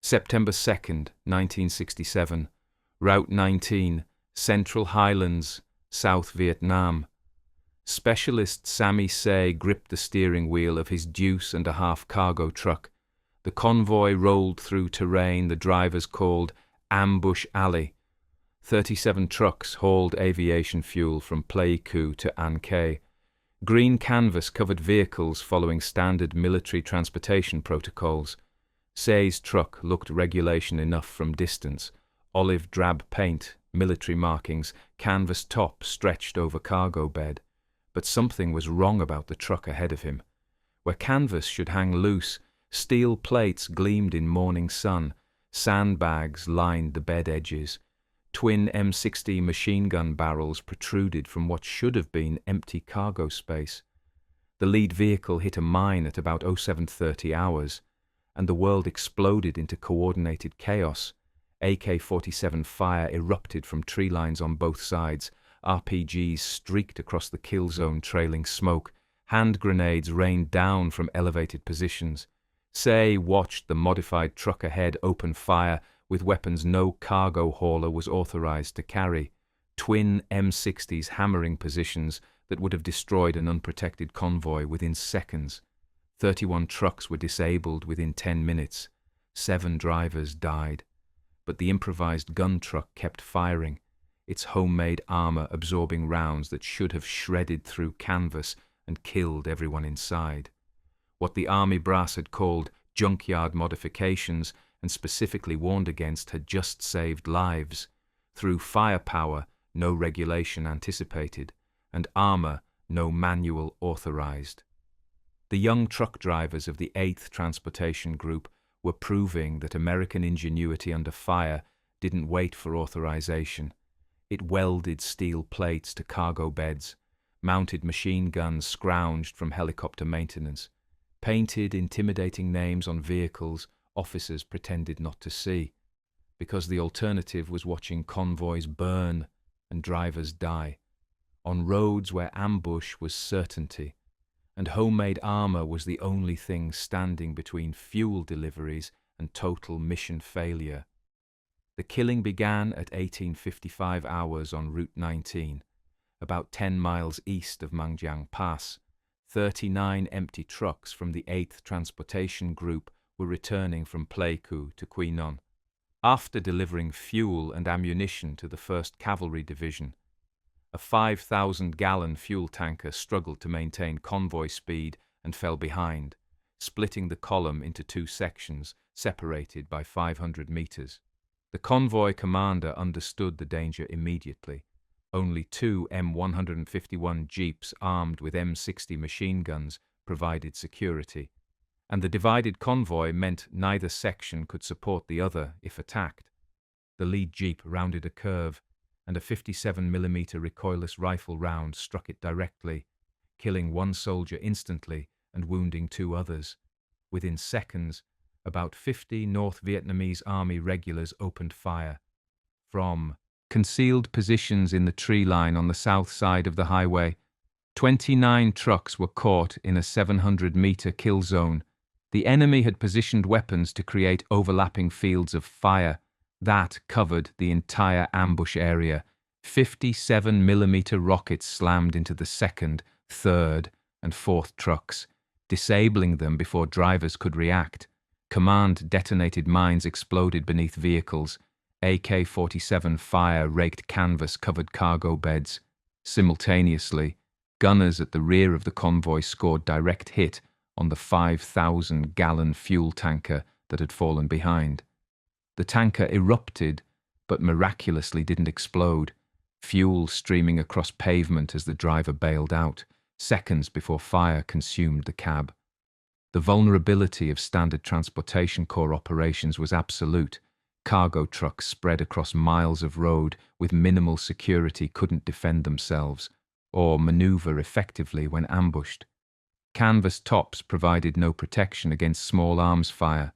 September 2nd, 1967. Route 19, Central Highlands, South Vietnam. Specialist Sammy Say gripped the steering wheel of his deuce-and-a-half cargo truck. The convoy rolled through terrain the drivers called Ambush Alley. 37 trucks hauled aviation fuel from Pleiku to An Khe. Green canvas covered vehicles following standard military transportation protocols. Say's truck looked regulation enough from distance. Olive drab paint, military markings, canvas top stretched over cargo bed. But something was wrong about the truck ahead of him. Where canvas should hang loose, steel plates gleamed in morning sun. Sandbags lined the bed edges. Twin M60 machine gun barrels protruded from what should have been empty cargo space. The lead vehicle hit a mine at about 0730 hours, and the world exploded into coordinated chaos. AK-47 fire erupted from tree lines on both sides. RPGs streaked across the kill zone trailing smoke. Hand grenades rained down from elevated positions. Say watched the modified truck ahead open fire with weapons no cargo hauler was authorized to carry. Twin M60s hammering positions that would have destroyed an unprotected convoy within seconds. 31 trucks were disabled within 10 minutes. 7 drivers died. But the improvised gun truck kept firing, its homemade armor absorbing rounds that should have shredded through canvas and killed everyone inside. What the army brass had called junkyard modifications and specifically warned against had just saved lives. Through firepower, no regulation anticipated, and armor, no manual authorized. The young truck drivers of the 8th Transportation Group were proving that American ingenuity under fire didn't wait for authorization. It welded steel plates to cargo beds, mounted machine guns scrounged from helicopter maintenance, painted intimidating names on vehicles officers pretended not to see, because the alternative was watching convoys burn and drivers die, on roads where ambush was certainty, and homemade armor was the only thing standing between fuel deliveries and total mission failure. The killing began at 1855 hours on Route 19, about 10 miles east of Mangjiang Pass. 39 empty trucks from the 8th Transportation Group were returning from Pleiku to Quy Nhon. After delivering fuel and ammunition to the 1st Cavalry Division, a 5,000-gallon fuel tanker struggled to maintain convoy speed and fell behind, splitting the column into 2 sections, separated by 500 meters. The convoy commander understood the danger immediately. Only 2 M151 jeeps armed with M60 machine guns provided security, and the divided convoy meant neither section could support the other if attacked. The lead jeep rounded a curve, and a 57mm recoilless rifle round struck it directly, killing 1 soldier instantly and wounding 2 others. Within seconds, about 50 North Vietnamese Army regulars opened fire. From concealed positions in the tree line on the south side of the highway, 29 trucks were caught in a 700-meter kill zone. The enemy had positioned weapons to create overlapping fields of fire that covered the entire ambush area. 57mm rockets slammed into the 2nd, 3rd, and 4th trucks, disabling them before drivers could react. Command detonated mines exploded beneath vehicles. AK-47 fire raked canvas-covered cargo beds. Simultaneously, gunners at the rear of the convoy scored direct hit on the 5,000-gallon fuel tanker that had fallen behind. The tanker erupted, but miraculously didn't explode, fuel streaming across pavement as the driver bailed out, seconds before fire consumed the cab. The vulnerability of Standard Transportation Corps operations was absolute. Cargo trucks spread across miles of road with minimal security couldn't defend themselves or maneuver effectively when ambushed. Canvas tops provided no protection against small arms fire.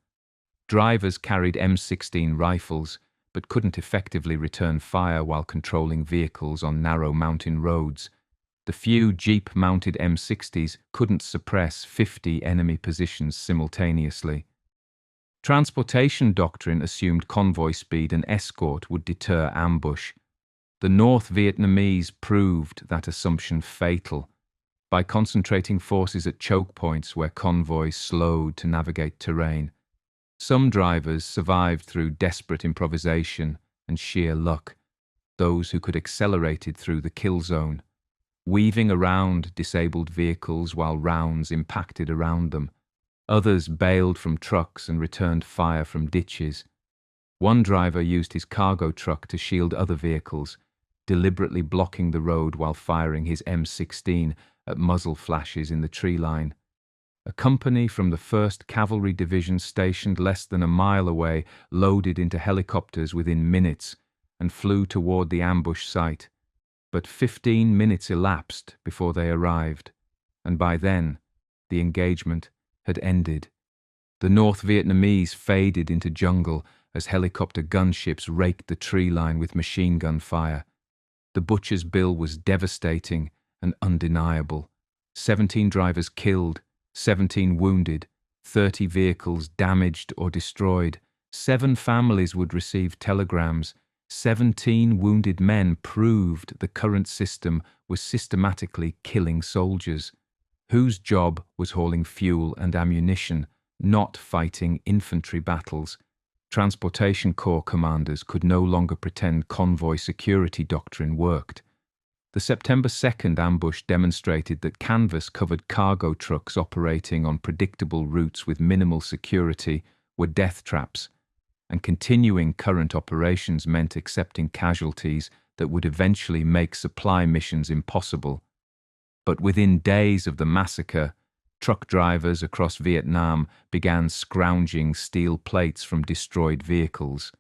Drivers carried M16 rifles but couldn't effectively return fire while controlling vehicles on narrow mountain roads. The few Jeep-mounted M60s couldn't suppress 50 enemy positions simultaneously. Transportation doctrine assumed convoy speed and escort would deter ambush. The North Vietnamese proved that assumption fatal by concentrating forces at choke points where convoys slowed to navigate terrain. Some drivers survived through desperate improvisation and sheer luck, those who could accelerated through the kill zone, weaving around disabled vehicles while rounds impacted around them. Others bailed from trucks and returned fire from ditches. One driver used his cargo truck to shield other vehicles, deliberately blocking the road while firing his M16 at muzzle flashes in the tree line. A company from the 1st Cavalry Division stationed less than a mile away loaded into helicopters within minutes and flew toward the ambush site. But 15 minutes elapsed before they arrived, and by then, the engagement had ended. The North Vietnamese faded into jungle as helicopter gunships raked the tree line with machine gun fire. The butcher's bill was devastating and undeniable. 17 drivers killed, 17 wounded, 30 vehicles damaged or destroyed. 7 families would receive telegrams. 17 wounded men proved the current system was systematically killing soldiers, whose job was hauling fuel and ammunition, not fighting infantry battles. Transportation Corps commanders could no longer pretend convoy security doctrine worked. The September 2nd ambush demonstrated that canvas-covered cargo trucks operating on predictable routes with minimal security were death traps, and continuing current operations meant accepting casualties that would eventually make supply missions impossible. But within days of the massacre, truck drivers across Vietnam began scrounging steel plates from destroyed vehicles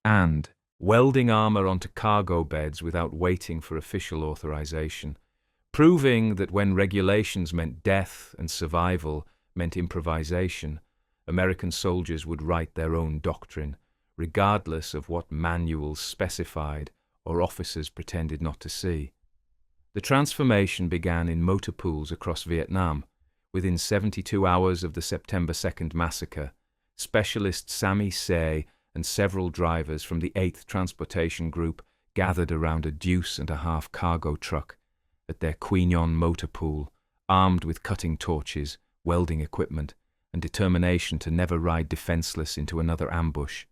and welding armor onto cargo beds without waiting for official authorization, proving that when regulations meant death and survival meant improvisation, American soldiers would write their own doctrine, regardless of what manuals specified or officers pretended not to see. The transformation began in motor pools across Vietnam. Within 72 hours of the September 2nd massacre, specialist Sammy Say and several drivers from the 8th Transportation Group gathered around a deuce-and-a-half cargo truck at their Quignon motor pool, armed with cutting torches, welding equipment, and determination to never ride defenseless into another ambush.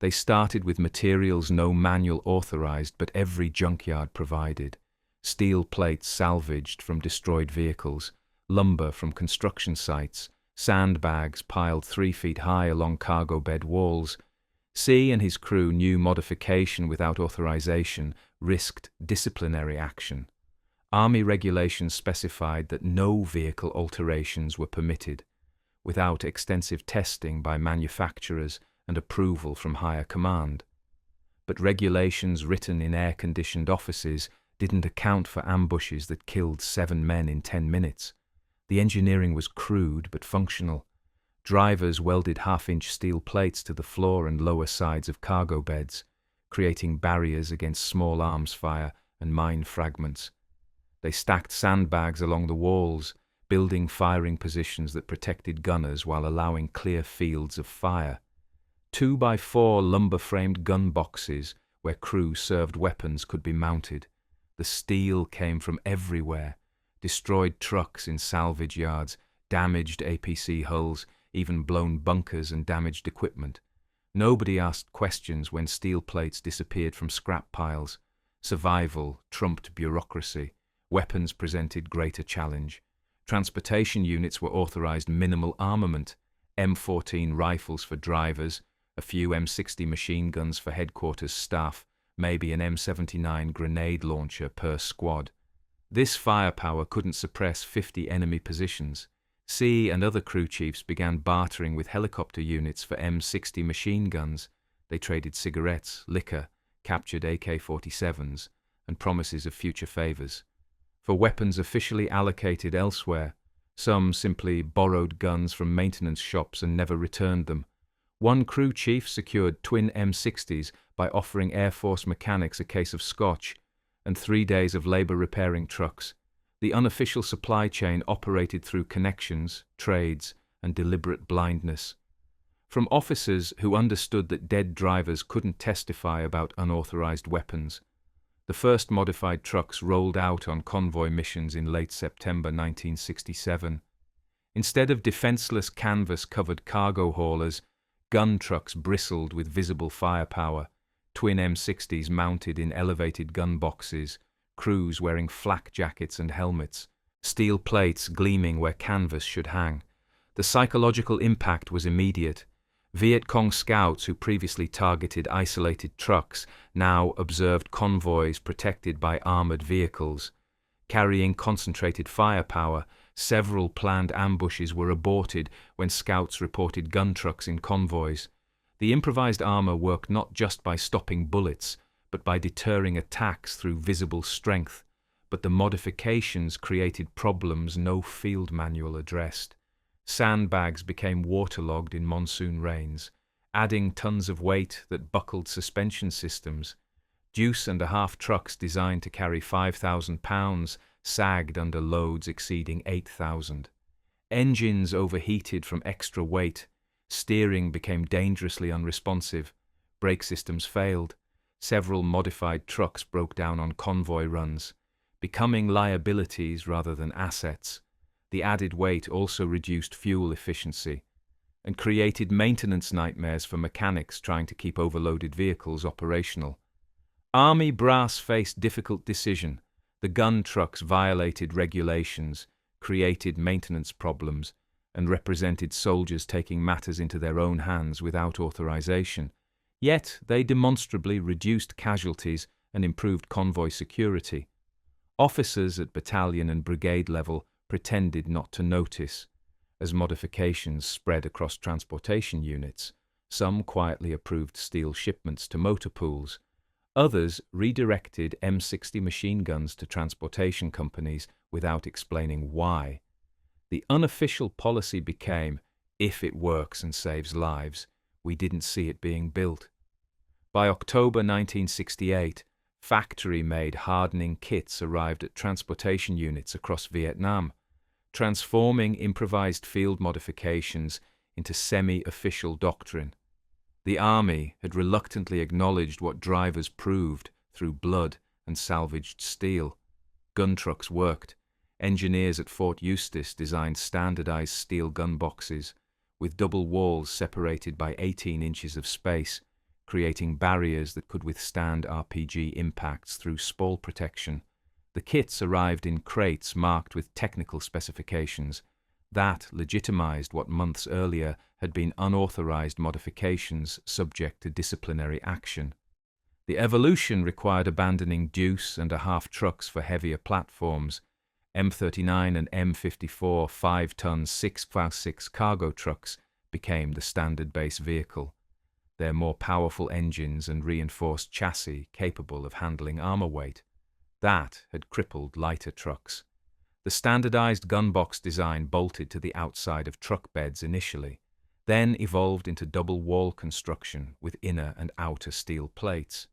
They started with materials no manual authorized but every junkyard provided: steel plates salvaged from destroyed vehicles, lumber from construction sites, sandbags piled 3 feet high along cargo bed walls. C and his crew knew modification without authorization risked disciplinary action. Army regulations specified that no vehicle alterations were permitted, without extensive testing by manufacturers and approval from higher command. But regulations written in air-conditioned offices didn't account for ambushes that killed 7 men in 10 minutes. The engineering was crude but functional. Drivers welded half-inch steel plates to the floor and lower sides of cargo beds, creating barriers against small arms fire and mine fragments. They stacked sandbags along the walls, building firing positions that protected gunners while allowing clear fields of fire. 2x4 lumber-framed gun boxes where crew served weapons could be mounted. The steel came from everywhere: destroyed trucks in salvage yards, damaged APC hulls, even blown bunkers and damaged equipment. Nobody asked questions when steel plates disappeared from scrap piles. Survival trumped bureaucracy. Weapons presented greater challenge. Transportation units were authorized minimal armament: M14 rifles for drivers, a few M60 machine guns for headquarters staff, maybe an M79 grenade launcher per squad. This firepower couldn't suppress 50 enemy positions. C and other crew chiefs began bartering with helicopter units for M60 machine guns. They traded cigarettes, liquor, captured AK-47s, and promises of future favors. For weapons officially allocated elsewhere, some simply borrowed guns from maintenance shops and never returned them. One crew chief secured twin M60s by offering Air Force mechanics a case of scotch and 3 days of labor repairing trucks. The unofficial supply chain operated through connections, trades, and deliberate blindness. from officers who understood that dead drivers couldn't testify about unauthorized weapons. The first modified trucks rolled out on convoy missions in late September 1967. Instead of defenseless canvas-covered cargo haulers, gun trucks bristled with visible firepower, twin M60s mounted in elevated gun boxes, crews wearing flak jackets and helmets, steel plates gleaming where canvas should hang. The psychological impact was immediate. Viet Cong scouts who previously targeted isolated trucks now observed convoys protected by armored vehicles. Carrying concentrated firepower, several planned ambushes were aborted when scouts reported gun trucks in convoys. The improvised armor worked not just by stopping bullets, but by deterring attacks through visible strength. But the modifications created problems no field manual addressed. Sandbags became waterlogged in monsoon rains, adding tons of weight that buckled suspension systems. Deuce-and-a-half trucks designed to carry 5,000 pounds sagged under loads exceeding 8,000. Engines overheated from extra weight. Steering became dangerously unresponsive. Brake systems failed. Several modified trucks broke down on convoy runs, becoming liabilities rather than assets. The added weight also reduced fuel efficiency and created maintenance nightmares for mechanics trying to keep overloaded vehicles operational. Army brass faced difficult decision. The gun trucks violated regulations, created maintenance problems, and represented soldiers taking matters into their own hands without authorization. Yet they demonstrably reduced casualties and improved convoy security. Officers at battalion and brigade level pretended not to notice. As modifications spread across transportation units, some quietly approved steel shipments to motor pools. Others redirected M60 machine guns to transportation companies without explaining why. The unofficial policy became, if it works and saves lives, we didn't see it being built. By October 1968, factory-made hardening kits arrived at transportation units across Vietnam, transforming improvised field modifications into semi-official doctrine. The Army had reluctantly acknowledged what drivers proved through blood and salvaged steel. Gun trucks worked. Engineers at Fort Eustis designed standardized steel gun boxes, with double walls separated by 18 inches of space, creating barriers that could withstand RPG impacts through spall protection. The kits arrived in crates marked with technical specifications. That legitimized what months earlier had been unauthorized modifications subject to disciplinary action. The evolution required abandoning deuce-and-a-half trucks for heavier platforms. M39 and M54 5-ton 6x6 cargo trucks became the standard base vehicle, their more powerful engines and reinforced chassis capable of handling armor weight. That had crippled lighter trucks. The standardized gunbox design bolted to the outside of truck beds initially, then evolved into double wall construction with inner and outer steel plates.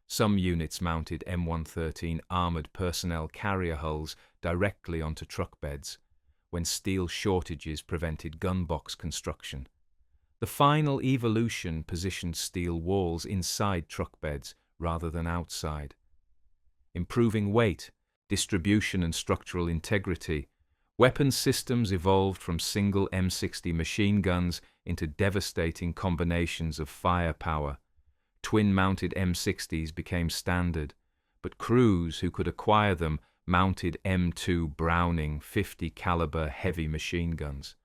Some units mounted M113 armored personnel carrier hulls directly onto truck beds, when steel shortages prevented gunbox construction. The final evolution positioned steel walls inside truck beds rather than outside. Improving weight, distribution and structural integrity, weapon systems evolved from single M60 machine guns into devastating combinations of firepower. Twin-mounted M60s became standard, but crews who could acquire them mounted M2 Browning 50-caliber heavy machine guns.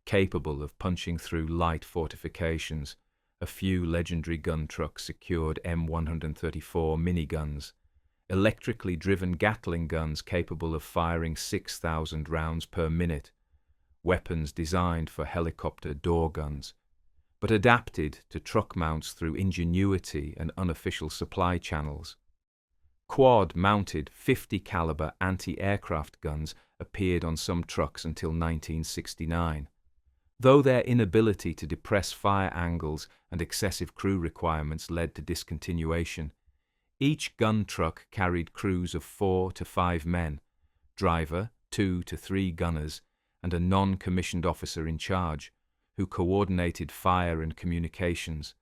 Capable of punching through light fortifications, a few legendary gun trucks secured M134 miniguns, electrically driven Gatling guns capable of firing 6,000 rounds per minute, weapons designed for helicopter door guns, but adapted to truck mounts through ingenuity and unofficial supply channels. Quad-mounted 50-caliber anti-aircraft guns appeared on some trucks until 1969. Though their inability to depress fire angles and excessive crew requirements led to discontinuation, each gun truck carried crews of 4 to 5 men, driver, 2 to 3 gunners, and a non-commissioned officer in charge, who coordinated fire and communications.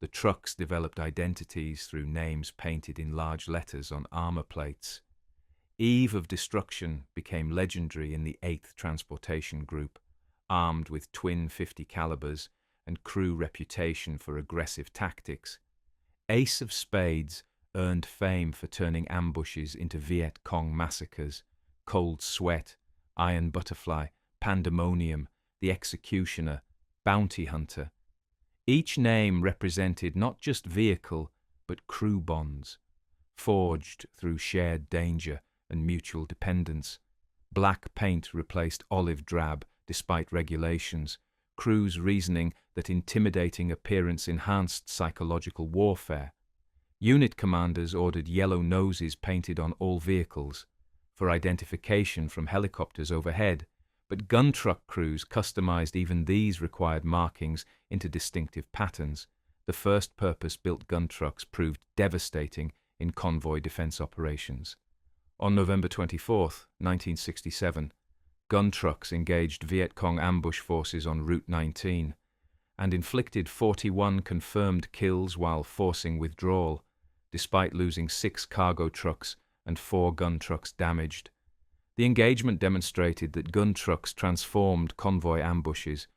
The trucks developed identities through names painted in large letters on armor plates. Eve of Destruction became legendary in the 8th Transportation Group, armed with twin .50 calibers and crew reputation for aggressive tactics. Ace of Spades earned fame for turning ambushes into Viet Cong massacres. Cold Sweat, Iron Butterfly, Pandemonium, The Executioner, Bounty Hunter. Each name represented not just vehicle, but crew bonds, forged through shared danger and mutual dependence. Black paint replaced olive drab despite regulations, crews reasoning that intimidating appearance enhanced psychological warfare. Unit commanders ordered yellow noses painted on all vehicles for identification from helicopters overhead, but gun truck crews customized even these required markings into distinctive patterns. The first purpose-built gun trucks proved devastating in convoy defense operations. On November 24, 1967, gun trucks engaged Viet Cong ambush forces on Route 19 and inflicted 41 confirmed kills while forcing withdrawal, despite losing 6 cargo trucks and 4 gun trucks damaged. The engagement demonstrated that gun trucks transformed convoy ambushes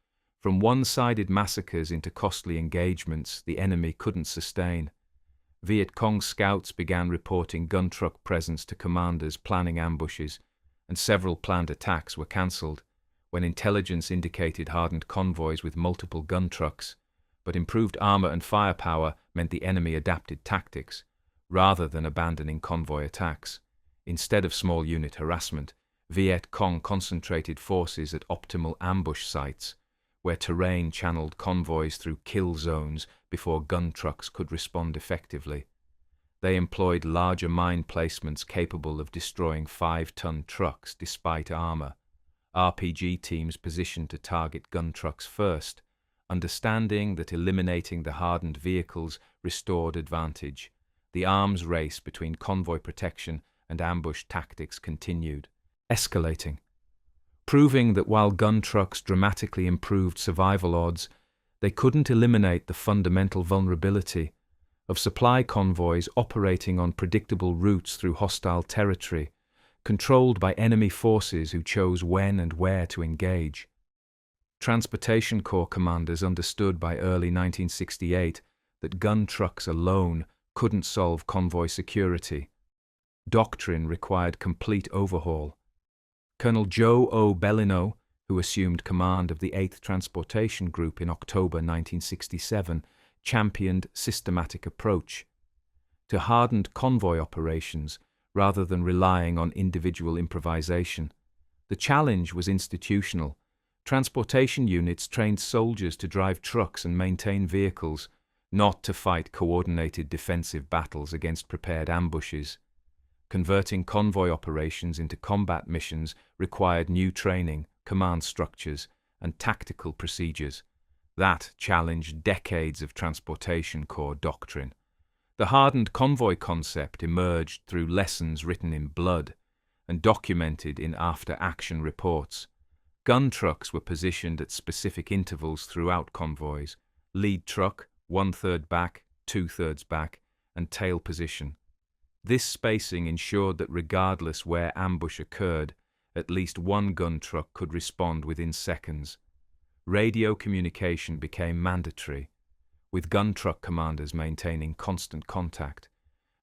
from one-sided massacres into costly engagements the enemy couldn't sustain. Viet Cong scouts began reporting gun truck presence to commanders planning ambushes, and several planned attacks were cancelled when intelligence indicated hardened convoys with multiple gun trucks, but improved armor and firepower meant the enemy adapted tactics, rather than abandoning convoy attacks. Instead of small unit harassment, Viet Cong concentrated forces at optimal ambush sites, where terrain channeled convoys through kill zones before gun trucks could respond effectively. They employed larger mine placements capable of destroying 5-ton trucks despite armor. RPG teams positioned to target gun trucks first, understanding that eliminating the hardened vehicles restored advantage. The arms race between convoy protection and ambush tactics continued, escalating, proving that while gun trucks dramatically improved survival odds, they couldn't eliminate the fundamental vulnerability of supply convoys operating on predictable routes through hostile territory, controlled by enemy forces who chose when and where to engage. Transportation Corps commanders understood by early 1968 that gun trucks alone couldn't solve convoy security. Doctrine required complete overhaul. Colonel Joe O. Bellino, who assumed command of the 8th Transportation Group in October 1967, championed systematic approach to hardened convoy operations rather than relying on individual improvisation. The challenge was institutional. Transportation units trained soldiers to drive trucks and maintain vehicles, not to fight coordinated defensive battles against prepared ambushes. Converting convoy operations into combat missions required new training, command structures, and tactical procedures. That challenged decades of Transportation Corps doctrine. The hardened convoy concept emerged through lessons written in blood and documented in after-action reports. Gun trucks were positioned at specific intervals throughout convoys: lead truck, 1/3 back, 2/3 back, and tail position. This spacing ensured that regardless where ambush occurred, at least one gun truck could respond within seconds. Radio communication became mandatory, with gun truck commanders maintaining constant contact,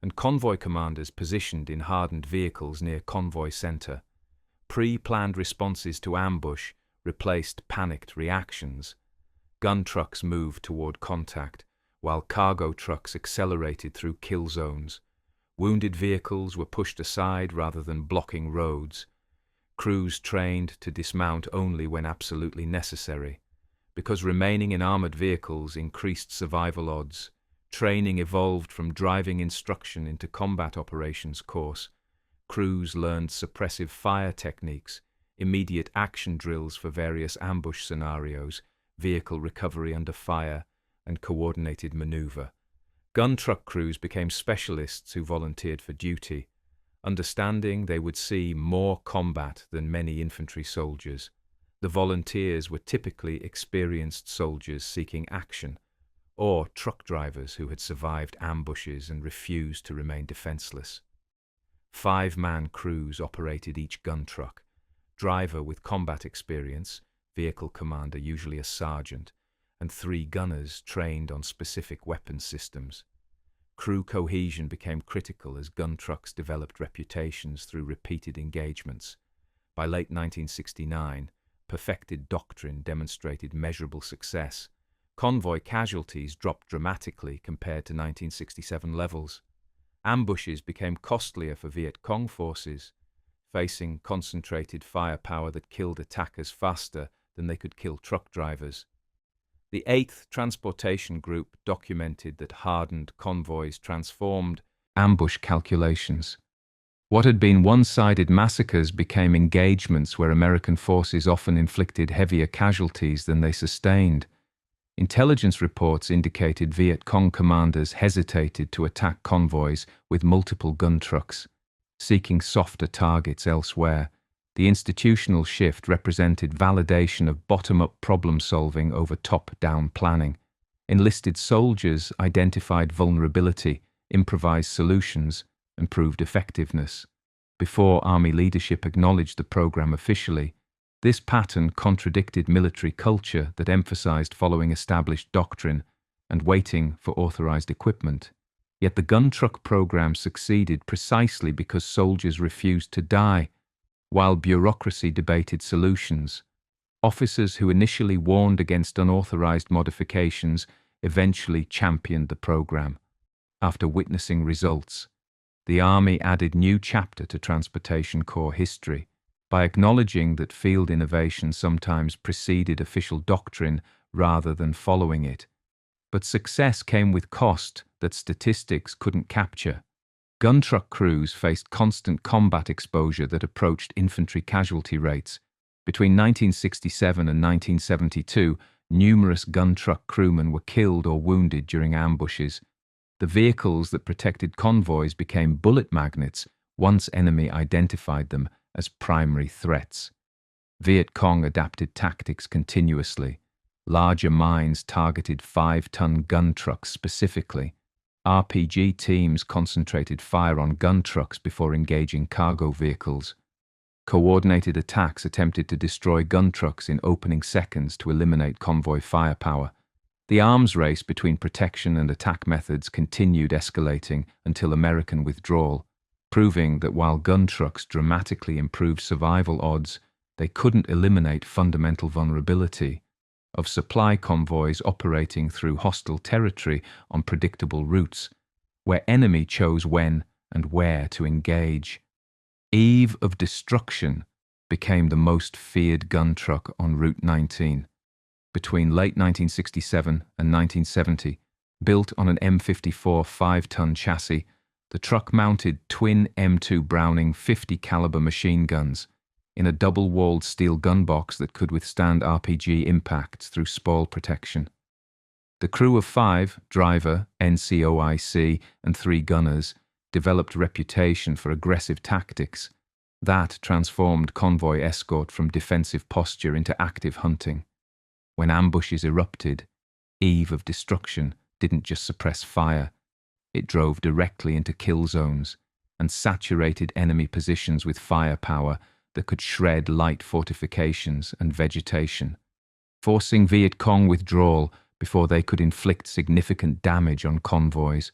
and convoy commanders positioned in hardened vehicles near convoy center. Pre-planned responses to ambush replaced panicked reactions. Gun trucks moved toward contact, while cargo trucks accelerated through kill zones. Wounded vehicles were pushed aside rather than blocking roads. Crews trained to dismount only when absolutely necessary. Because remaining in armored vehicles increased survival odds, training evolved from driving instruction into combat operations course. Crews learned suppressive fire techniques, immediate action drills for various ambush scenarios, vehicle recovery under fire, and coordinated maneuver. Gun truck crews became specialists who volunteered for duty, understanding they would see more combat than many infantry soldiers. The volunteers were typically experienced soldiers seeking action, or truck drivers who had survived ambushes and refused to remain defenseless. 5-man crews operated each gun truck, driver with combat experience, vehicle commander, usually a sergeant, and 3 gunners trained on specific weapon systems. Crew cohesion became critical as gun trucks developed reputations through repeated engagements. By late 1969, perfected doctrine demonstrated measurable success. Convoy casualties dropped dramatically compared to 1967 levels. Ambushes became costlier for Viet Cong forces, facing concentrated firepower that killed attackers faster than they could kill truck drivers. The 8th Transportation Group documented that hardened convoys transformed ambush calculations. What had been one-sided massacres became engagements where American forces often inflicted heavier casualties than they sustained. Intelligence reports indicated Viet Cong commanders hesitated to attack convoys with multiple gun trucks, seeking softer targets elsewhere. The institutional shift represented validation of bottom-up problem-solving over top-down planning. Enlisted soldiers identified vulnerability, improvised solutions, and proved effectiveness. Before Army leadership acknowledged the program officially, this pattern contradicted military culture that emphasized following established doctrine and waiting for authorized equipment. Yet the gun truck program succeeded precisely because soldiers refused to die, while bureaucracy debated solutions. Officers who initially warned against unauthorized modifications eventually championed the program. After witnessing results, the Army added new chapter to Transportation Corps history by acknowledging that field innovation sometimes preceded official doctrine rather than following it. But success came with cost that statistics couldn't capture. Gun truck crews faced constant combat exposure that approached infantry casualty rates. Between 1967 and 1972, numerous gun truck crewmen were killed or wounded during ambushes. The vehicles that protected convoys became bullet magnets once enemy identified them as primary threats. Viet Cong adapted tactics continuously. Larger mines targeted 5-ton gun trucks specifically. RPG teams concentrated fire on gun trucks before engaging cargo vehicles. Coordinated attacks attempted to destroy gun trucks in opening seconds to eliminate convoy firepower. The arms race between protection and attack methods continued escalating until American withdrawal, proving that while gun trucks dramatically improved survival odds, they couldn't eliminate fundamental vulnerability of supply convoys operating through hostile territory on predictable routes, where enemy chose when and where to engage. Eve of Destruction became the most feared gun truck on Route 19. Between late 1967 and 1970, built on an M54 5-ton chassis, the truck mounted twin M2 Browning 50 caliber machine guns in a double-walled steel gun box that could withstand RPG impacts through spall protection. The crew of 5, driver, NCOIC, and 3 gunners, developed reputation for aggressive tactics. That transformed convoy escort from defensive posture into active hunting. When ambushes erupted, Eve of Destruction didn't just suppress fire, it drove directly into kill zones and saturated enemy positions with firepower that could shred light fortifications and vegetation, forcing Viet Cong withdrawal before they could inflict significant damage on convoys.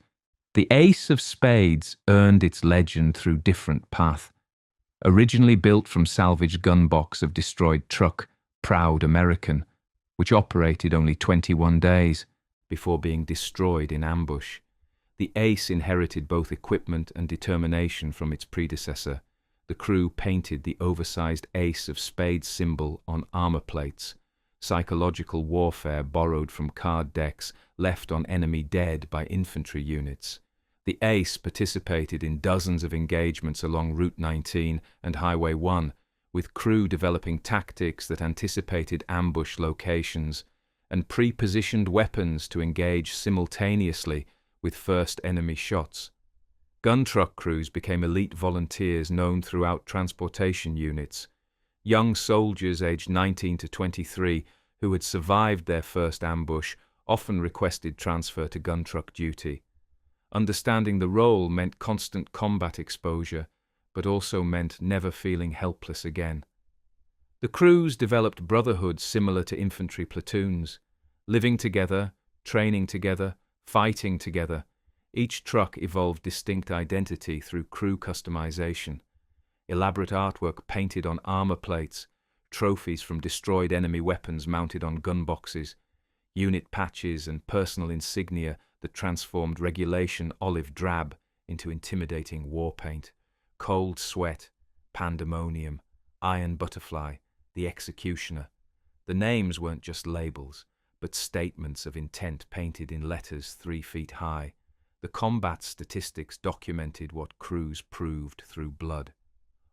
The Ace of Spades earned its legend through different path. Originally built from salvaged gun box of destroyed truck, Proud American, which operated only 21 days before being destroyed in ambush. The Ace inherited both equipment and determination from its predecessor. The crew painted the oversized Ace of Spades symbol on armor plates. Psychological warfare borrowed from card decks left on enemy dead by infantry units. The Ace participated in dozens of engagements along Route 19 and Highway 1, with crew developing tactics that anticipated ambush locations and pre-positioned weapons to engage simultaneously with first enemy shots. Gun truck crews became elite volunteers known throughout transportation units. Young soldiers aged 19 to 23 who had survived their first ambush often requested transfer to gun truck duty. Understanding the role meant constant combat exposure, but also meant never feeling helpless again. The crews developed brotherhoods similar to infantry platoons, living together, training together, fighting together. Each truck evolved distinct identity through crew customization. Elaborate artwork painted on armor plates, trophies from destroyed enemy weapons mounted on gun boxes, unit patches and personal insignia that transformed regulation olive drab into intimidating war paint, cold sweat, pandemonium, iron butterfly, the executioner. The names weren't just labels, but statements of intent painted in letters 3 feet high. The combat statistics documented what crews proved through blood.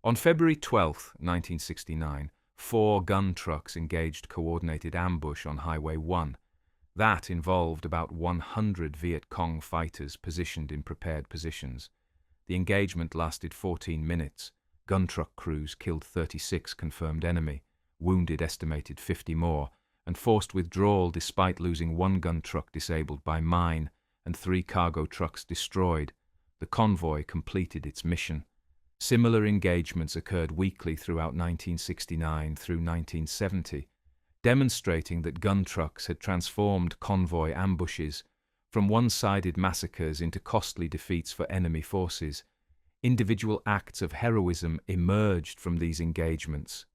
On February 12, 1969, 4 gun trucks engaged coordinated ambush on Highway 1. That involved about 100 Viet Cong fighters positioned in prepared positions. The engagement lasted 14 minutes. Gun truck crews killed 36 confirmed enemy, wounded estimated 50 more, and forced withdrawal despite losing 1 gun truck disabled by mine and 3 cargo trucks destroyed. The convoy completed its mission. Similar engagements occurred weekly throughout 1969 through 1970, demonstrating that gun trucks had transformed convoy ambushes from one-sided massacres into costly defeats for enemy forces. Individual acts of heroism emerged from these engagements.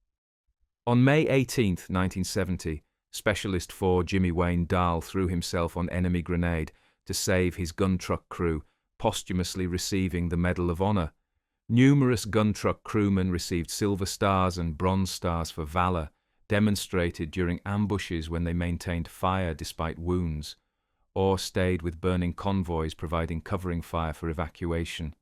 On May 18, 1970, Specialist 4 Jimmy Wayne Dahl threw himself on enemy grenade to save his gun truck crew, posthumously receiving the Medal of Honor. Numerous gun truck crewmen received Silver Stars and Bronze Stars for valor, demonstrated during ambushes when they maintained fire despite wounds, or stayed with burning convoys providing covering fire for evacuation.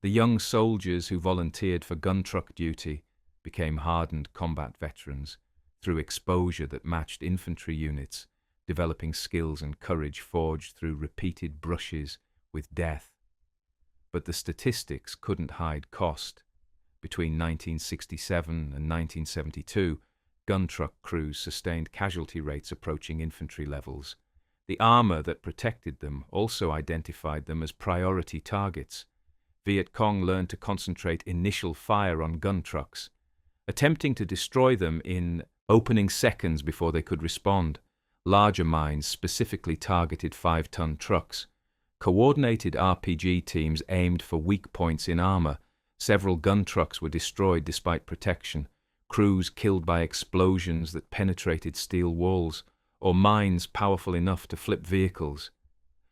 The young soldiers who volunteered for gun truck duty became hardened combat veterans through exposure that matched infantry units, developing skills and courage forged through repeated brushes with death. But the statistics couldn't hide cost. Between 1967 and 1972, gun truck crews sustained casualty rates approaching infantry levels. The armor that protected them also identified them as priority targets. Viet Cong learned to concentrate initial fire on gun trucks, attempting to destroy them in opening seconds before they could respond. Larger mines specifically targeted 5-ton trucks. Coordinated RPG teams aimed for weak points in armor. Several gun trucks were destroyed despite protection. Crews killed by explosions that penetrated steel walls, or mines powerful enough to flip vehicles.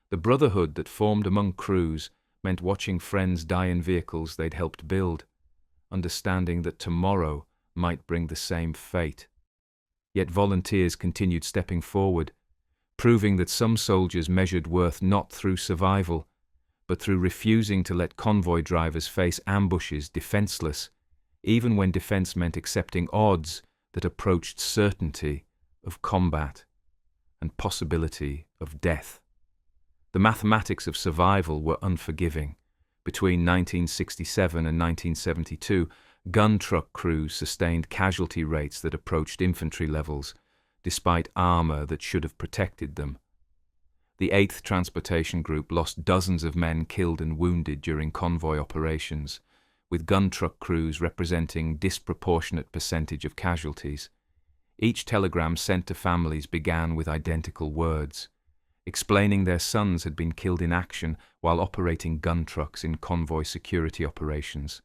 The brotherhood that formed among crews meant watching friends die in vehicles they'd helped build, understanding that tomorrow might bring the same fate. Yet volunteers continued stepping forward, proving that some soldiers measured worth not through survival, but through refusing to let convoy drivers face ambushes defenseless, even when defense meant accepting odds that approached certainty of combat and possibility of death. The mathematics of survival were unforgiving. Between 1967 and 1972, gun truck crews sustained casualty rates that approached infantry levels, despite armor that should have protected them. The 8th Transportation Group lost dozens of men killed and wounded during convoy operations, with gun truck crews representing disproportionate percentage of casualties. Each telegram sent to families began with identical words, explaining their sons had been killed in action while operating gun trucks in convoy security operations.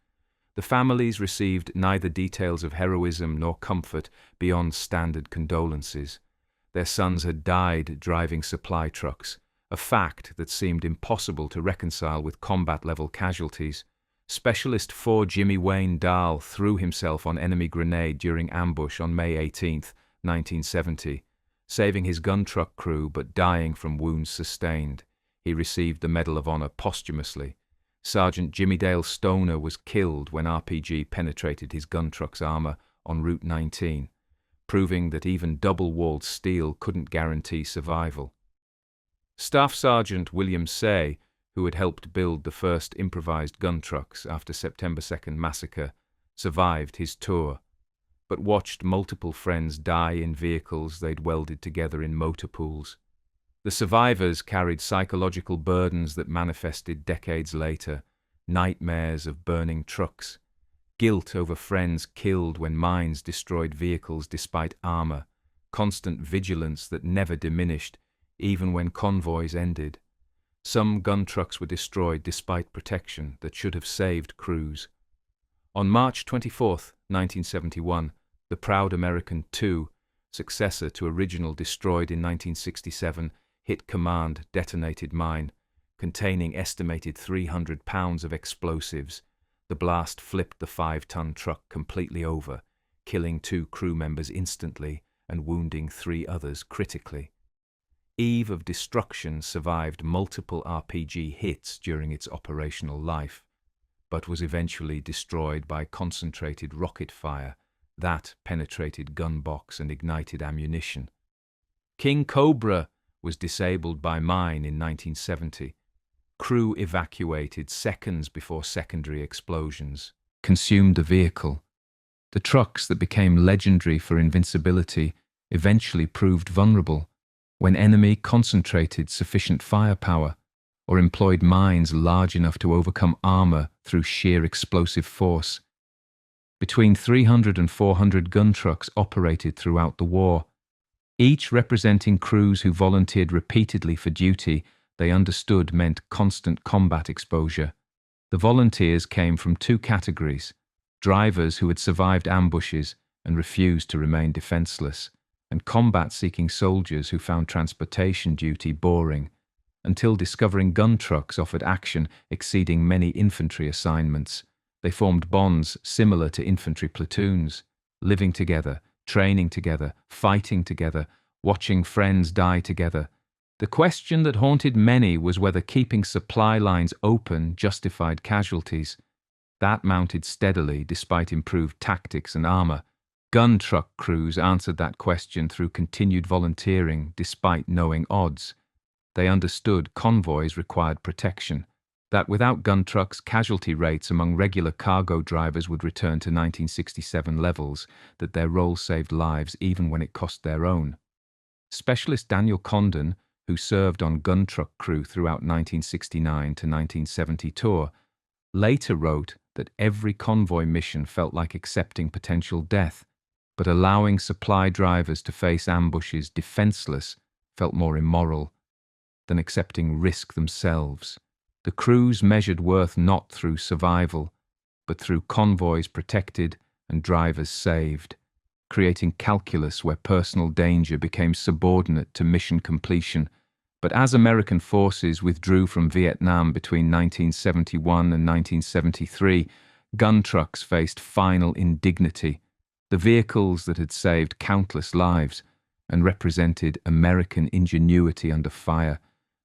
The families received neither details of heroism nor comfort beyond standard condolences. Their sons had died driving supply trucks, a fact that seemed impossible to reconcile with combat-level casualties. Specialist 4 Jimmy Wayne Dahl threw himself on enemy grenade during ambush on May 18, 1970, saving his gun truck crew but dying from wounds sustained. He received the Medal of Honor posthumously. Sergeant Jimmy Dale Stoner was killed when RPG penetrated his gun truck's armor on Route 19, proving that even double-walled steel couldn't guarantee survival. Staff Sergeant William Say, who had helped build the first improvised gun trucks after September 2nd massacre, survived his tour. but watched multiple friends die in vehicles they'd welded together in motor pools. The survivors carried psychological burdens that manifested decades later: nightmares of burning trucks, guilt over friends killed when mines destroyed vehicles despite armor, constant vigilance that never diminished even when convoys ended. Some gun trucks were destroyed despite protection that should have saved crews. On March 24, 1971, the proud American II, successor to original destroyed in 1967, hit command detonated mine, containing estimated 300 pounds of explosives. The blast flipped the 5-ton truck completely over, killing 2 crew members instantly and wounding 3 others critically. Eve of Destruction survived multiple RPG hits during its operational life, but was eventually destroyed by concentrated rocket fire that penetrated gun box and ignited ammunition. King Cobra was disabled by mine in 1970. Crew evacuated seconds before secondary explosions consumed the vehicle. The trucks that became legendary for invincibility eventually proved vulnerable when enemy concentrated sufficient firepower or employed mines large enough to overcome armor through sheer explosive force. Between 300 and 400 gun trucks operated throughout the war, each representing crews who volunteered repeatedly for duty they understood meant constant combat exposure. The volunteers came from 2 categories: drivers who had survived ambushes and refused to remain defenseless, and combat-seeking soldiers who found transportation duty boring, until discovering gun trucks offered action exceeding many infantry assignments. They formed bonds similar to infantry platoons, living together, training together, fighting together, watching friends die together. The question that haunted many was whether keeping supply lines open justified casualties. That mounted steadily despite improved tactics and armor. Gun truck crews answered that question through continued volunteering despite knowing odds. They understood convoys required protection, that without gun trucks, casualty rates among regular cargo drivers would return to 1967 levels, that their role saved lives even when it cost their own. Specialist Daniel Condon, who served on gun truck crew throughout 1969 to 1970 tour, later wrote that every convoy mission felt like accepting potential death, but allowing supply drivers to face ambushes defenseless felt more immoral than accepting risk themselves. The crews measured worth not through survival, but through convoys protected and drivers saved, creating calculus where personal danger became subordinate to mission completion. But as American forces withdrew from Vietnam between 1971 and 1973, gun trucks faced final indignity. The vehicles that had saved countless lives and represented American ingenuity under fire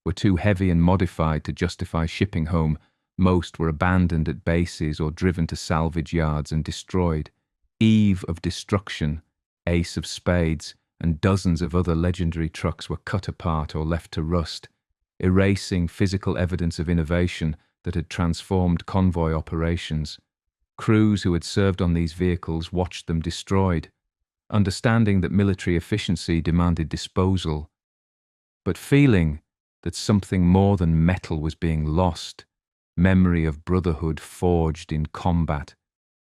were too heavy and modified to justify shipping home. Most were abandoned at bases or driven to salvage yards and destroyed. Eve of Destruction, Ace of Spades, and dozens of other legendary trucks were cut apart or left to rust, erasing physical evidence of innovation that had transformed convoy operations. Crews who had served on these vehicles watched them destroyed, understanding that military efficiency demanded disposal, but feeling that something more than metal was being lost: memory of brotherhood forged in combat,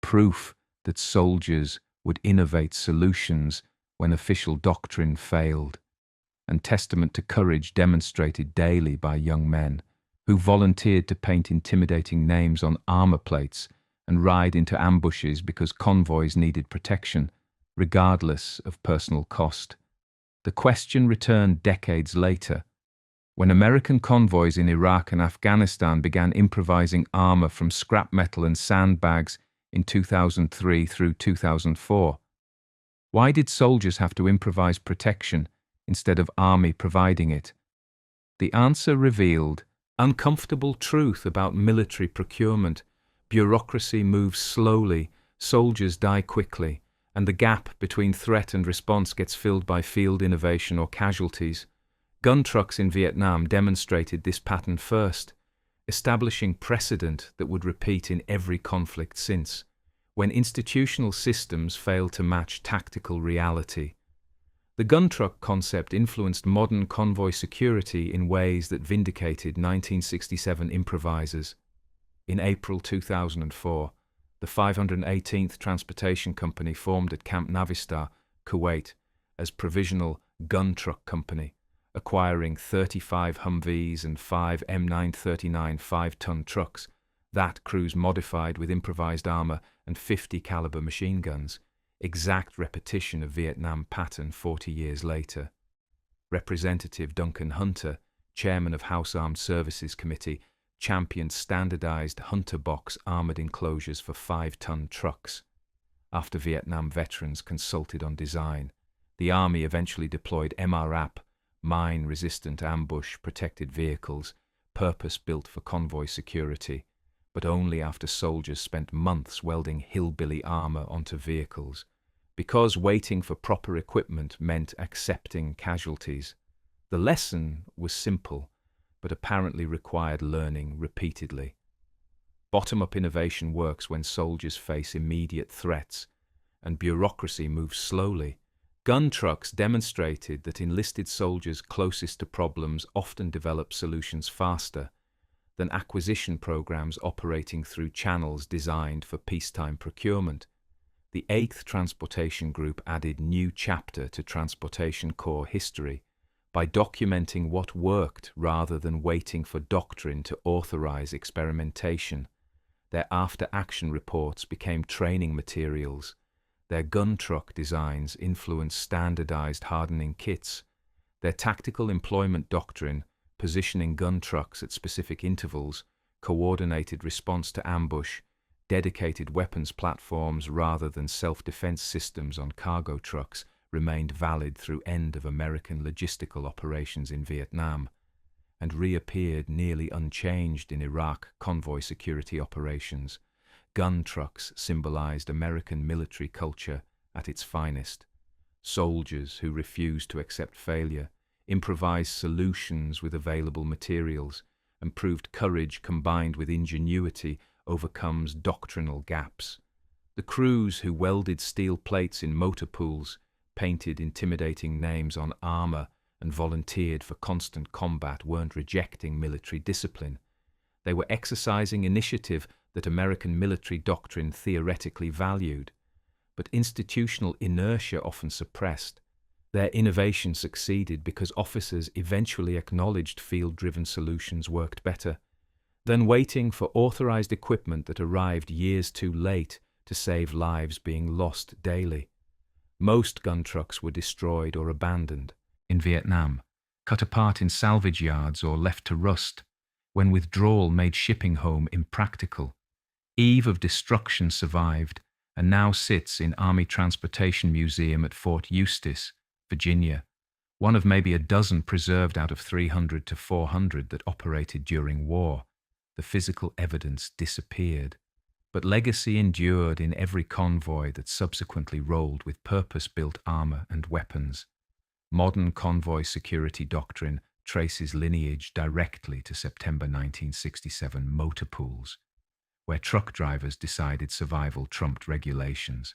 proof that soldiers would innovate solutions when official doctrine failed, and testament to courage demonstrated daily by young men who volunteered to paint intimidating names on armor plates and ride into ambushes because convoys needed protection, regardless of personal cost. The question returned decades later, when American convoys in Iraq and Afghanistan began improvising armor from scrap metal and sandbags in 2003 through 2004. Why did soldiers have to improvise protection instead of army providing it? The answer revealed uncomfortable truth about military procurement. Bureaucracy moves slowly, soldiers die quickly, and the gap between threat and response gets filled by field innovation or casualties. Gun trucks in Vietnam demonstrated this pattern first, establishing precedent that would repeat in every conflict since. when institutional systems failed to match tactical reality. The gun truck concept influenced modern convoy security in ways that vindicated 1967 improvisers. In April 2004, the 518th Transportation Company formed at Camp Navistar, Kuwait, as Provisional Gun Truck Company, acquiring 35 Humvees and 5 M939 5-ton trucks, that crews modified with improvised armor and 50 caliber machine guns, exact repetition of Vietnam pattern 40 years later. Representative Duncan Hunter, chairman of House Armed Services Committee, championed standardized Hunter box armored enclosures for 5-ton trucks. After Vietnam veterans consulted on design, the Army eventually deployed MRAP, mine-resistant ambush-protected vehicles, purpose-built for convoy security, but only after soldiers spent months welding hillbilly armor onto vehicles, because waiting for proper equipment meant accepting casualties. The lesson was simple, but apparently required learning repeatedly. Bottom-up innovation works when soldiers face immediate threats, and bureaucracy moves slowly. Gun trucks demonstrated that enlisted soldiers closest to problems often develop solutions faster than acquisition programs operating through channels designed for peacetime procurement. The 8th Transportation Group added new chapter to Transportation Corps history by documenting what worked rather than waiting for doctrine to authorize experimentation. Their after-action reports became training materials. Their gun truck designs influenced standardized hardening kits. Their tactical employment doctrine, positioning gun trucks at specific intervals, coordinated response to ambush, dedicated weapons platforms rather than self-defense systems on cargo trucks, remained valid through end of American logistical operations in Vietnam, and reappeared nearly unchanged in Iraq convoy security operations. Gun trucks symbolized American military culture at its finest. Soldiers who refused to accept failure, improvised solutions with available materials, and proved courage combined with ingenuity overcomes doctrinal gaps. The crews who welded steel plates in motor pools, painted intimidating names on armor, and volunteered for constant combat weren't rejecting military discipline. They were exercising initiative that American military doctrine theoretically valued, but institutional inertia often suppressed. Their innovation succeeded because officers eventually acknowledged field-driven solutions worked better than waiting for authorized equipment that arrived years too late to save lives being lost daily. Most gun trucks were destroyed or abandoned in Vietnam, cut apart in salvage yards or left to rust, when withdrawal made shipping home impractical. Eve of Destruction survived and now sits in Army Transportation Museum at Fort Eustis, Virginia, one of maybe a dozen preserved out of 300 to 400 that operated during war. The physical evidence disappeared, but legacy endured in every convoy that subsequently rolled with purpose-built armor and weapons. Modern convoy security doctrine traces lineage directly to September 1967 motor pools, where truck drivers decided survival trumped regulations,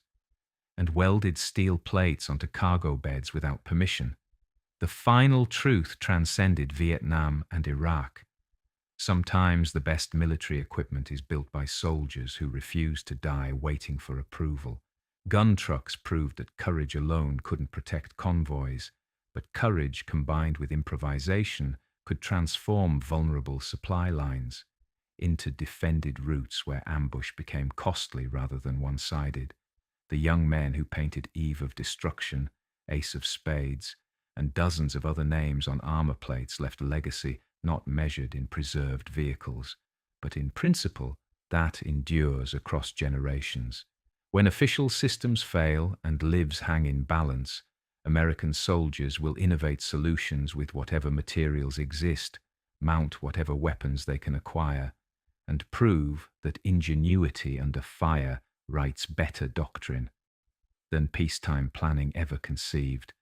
and welded steel plates onto cargo beds without permission. The final truth transcended Vietnam and Iraq. Sometimes the best military equipment is built by soldiers who refuse to die waiting for approval. Gun trucks proved that courage alone couldn't protect convoys, but courage combined with improvisation could transform vulnerable supply lines into defended routes where ambush became costly rather than one-sided. The young men who painted Eve of Destruction, Ace of Spades, and dozens of other names on armor plates left a legacy not measured in preserved vehicles, but in principle that endures across generations. When official systems fail and lives hang in balance, American soldiers will innovate solutions with whatever materials exist, mount whatever weapons they can acquire, and prove that ingenuity under fire writes better doctrine than peacetime planning ever conceived.